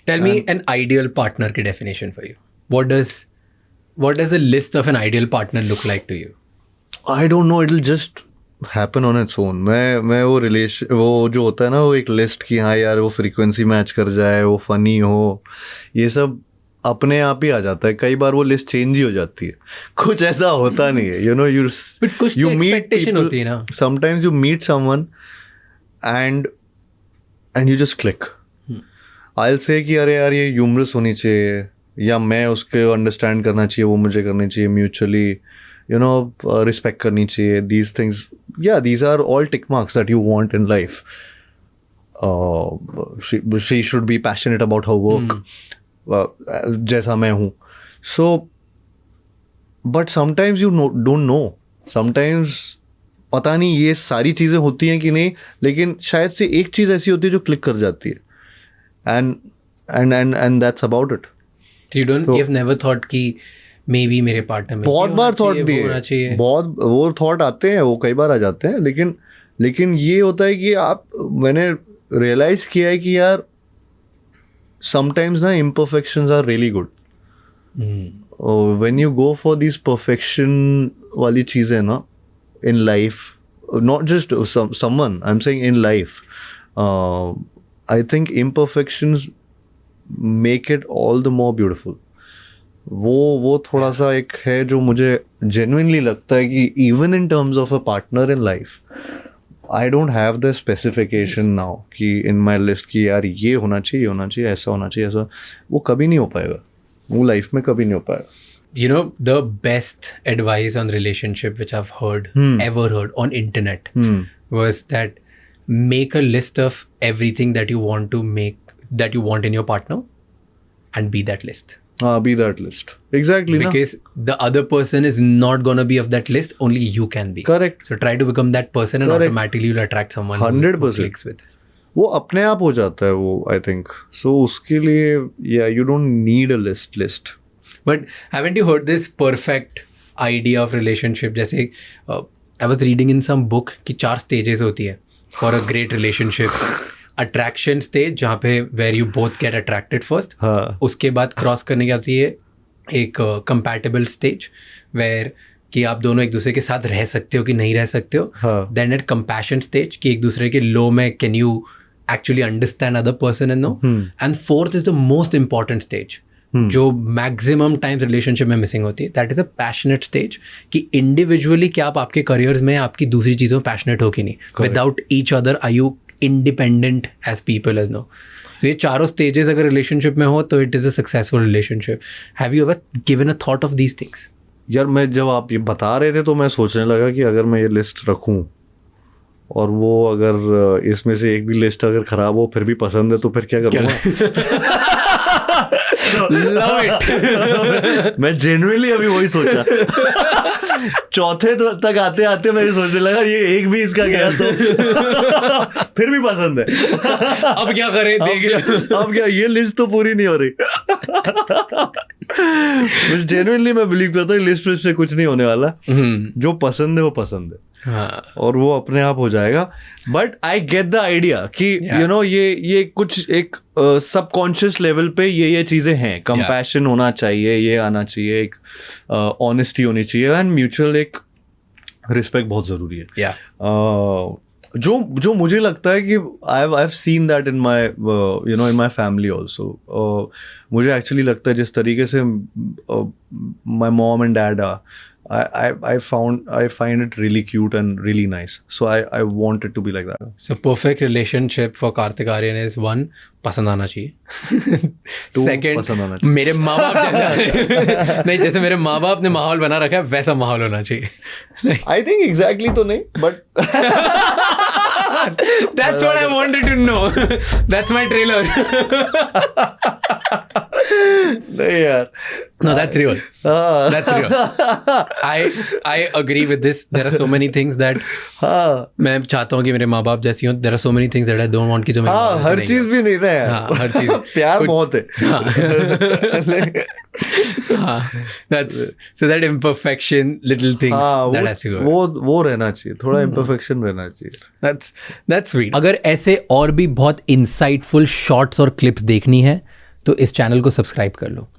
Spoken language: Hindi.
Tell me an ideal partner की definition for you. What does a list of an ideal partner look like to you? I don't know, it'll just happen on its own. मैं वो जो होता है ना, वो एक लिस्ट की, हाँ यार वो फ्रीक्वेंसी मैच कर जाए, वो फनी हो, ये सब अपने आप ही आ जाता है. कई बार वो लिस्ट चेंज ही हो जाती है, कुछ ऐसा होता नहीं है. You know, कुछ you तो meet expectation people, होती है ना. Sometimes you meet someone and you just click. I'll say कि अरे यार ये ह्यूमरस होनी चाहिए, या मैं उसके अंडरस्टैंड करना चाहिए, वो मुझे करनी चाहिए, म्यूचुअली रिस्पेक्ट करनी चाहिए. These things, yeah, these are all tick marks that you want in life. She should be passionate about her work, जैसा मैं हूँ. So, but sometimes you don't know. Sometimes पता नहीं ये सारी चीज़ें होती हैं कि नहीं, लेकिन शायद से एक चीज़ ऐसी होती है जो क्लिक कर जाती है. And that's about it. So you've never thought कि maybe मेरे पार्टनर में बहुत बार थॉट दिए, बहुत वो थॉट आते हैं, वो कई बार आ जाते हैं, लेकिन ये होता है कि मैंने रियलाइज किया है कि यार sometimes ना imperfections are really good. When you go for these perfection वाली चीज़ें ना in life, not just someone, I'm saying in life, I think imperfections make it all the more beautiful. वो थोड़ा सा एक है जो मुझे genuinely लगता है कि even in terms of a partner in life, I don't have the specification now कि in my list कि यार ये होना चाहिए, ऐसा होना चाहिए, ऐसा. वो कभी नहीं हो पाएगा, वो लाइफ में कभी नहीं हो पाएगा. You know, the best advice on relationship which I've heard, ever heard on internet was that make a list of everything that you want in your partner and be that list. Be that list. Exactly. Because the other person is not going to be of that list, only you can be. Correct. So try to become that person and automatically you'll attract someone 100%. who clicks with it. वो अपने आप हो जाता है वो, I think. So उसके लिए, yeah, you don't need a list. But haven't you heard this perfect idea of relationship? जैसे I was reading in some book कि 4 stages होती है for a great relationship. Attraction stage, जहाँ पे where you both get attracted first. हाँ. उसके बाद cross करने की आती है एक compatible stage where कि आप दोनों एक दूसरे के साथ रह सकते हो कि नहीं रह सकते हो. हाँ. Then at compassion stage कि एक दूसरे के low में can you actually understand other person and know. And fourth is the most important stage. जो मैक्सिमम टाइम्स रिलेशनशिप में मिसिंग होती है, that is a passionate stage कि इंडिविजुअली क्या आप आपके करियर्स में आपकी दूसरी चीज़ों में पैशनेट हो कि नहीं. Without each other are you independent as people as no. So ये चारों स्टेजेस अगर रिलेशनशिप में हो तो it is a successful relationship. Have you ever given a thought of these things? यार मैं जब आप ये बता रहे थे तो मैं सोचने लगा कि अगर मैं ये लिस्ट रखूं और वो अगर इसमें से एक भी लिस्ट अगर खराब हो फिर भी पसंद है तो फिर क्या करूँगा. Love it. मैं जेन्युइनली अभी वही सोचा. चौथे तक आते आते मैं सोचने लगा ये एक भी इसका गया तो फिर भी पसंद है. अब क्या करें, अब क्या ये लिस्ट तो पूरी नहीं हो रही. जेन्युइनली मैं बिलीव करता हूँ लिस्ट से कुछ नहीं होने वाला. जो पसंद है वो पसंद है. हाँ. और वो अपने आप हो जाएगा. But I get the idea कि यू नो ये कुछ एक सबकॉन्शियस लेवल पे ये चीजें हैं. कंपैशन होना चाहिए, ये आना चाहिए, एक ऑनेस्टी होनी चाहिए एंड म्यूचुअल एक रिस्पेक्ट बहुत जरूरी है. जो मुझे लगता है कि I have seen that in my in my family also. मुझे एक्चुअली लगता है जिस तरीके से my mom and dad are, I find it really cute and really nice. So I want it to be like that. So perfect relationship for Kartik Aaryan is 1, पसंद आना चाहिए. 2, Second, पसंद आना चाहिए. मेरे माँ बाप जैसा नहीं, जैसे मेरे माँ बाप ने माहौल बना रखा है वैसा माहौल होना चाहिए. I think exactly तो नहीं, but that's what I wanted to know. That's my trailer. नहीं यार. No, that's real. That's real. I agree with this. There are so many things that मैं चाहता हूँ कि मेरे माँ बाप जैसी हों. There are so many things that I don't want कि जो मेरे माँ हर चीज भी नहीं रहे. हर चीज. प्यार बहुत है. So that imperfection, little things that has to go. वो रहना चाहिए. थोड़ा imperfection रहना चाहिए. That's sweet. अगर ऐसे और भी बहुत insightful shots और clips देखनी है तो इस चैनल को सब्सक्राइब कर लो।